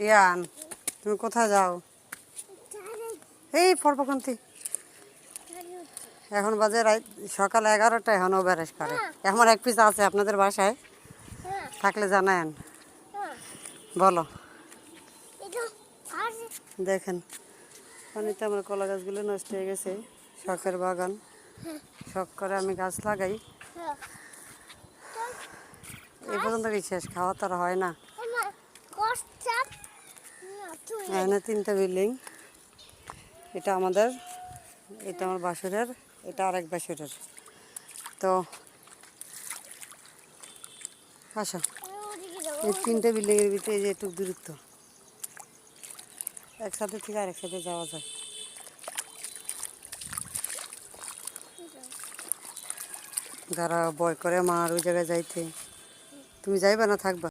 ইয়ান, তুমি কোথায় যাও? এই পড়বকান্তি এখন বাজে সকাল 11টা, এখনও ব্যারেজ করে। এখন এক পিস আছে আপনাদের বাসায়, থাকলে জানায়েন। বলো। দেখেন পানিতে আমার কলা গাছগুলো নষ্ট হয়ে গেছে। শখের বাগান, শখ করে আমি গাছ লাগাই। এই পর্যন্ত কি শেষ? খাওয়া তো আর হয় না। এখানে 3টা বিল্ডিং। এটা আমাদের, এটা আমার বাসুরের, এটা আরেক বাসুরের। তো আসো, এই 3টে বিল্ডিংয়ের ভিতরে যে একটু দূরত্ব, একসাথে থেকে আরেক সাথে যাওয়া যায়। যারা ভয় করে মার ওই জায়গায় যাইতে, তুমি যাইবা না থাকবা?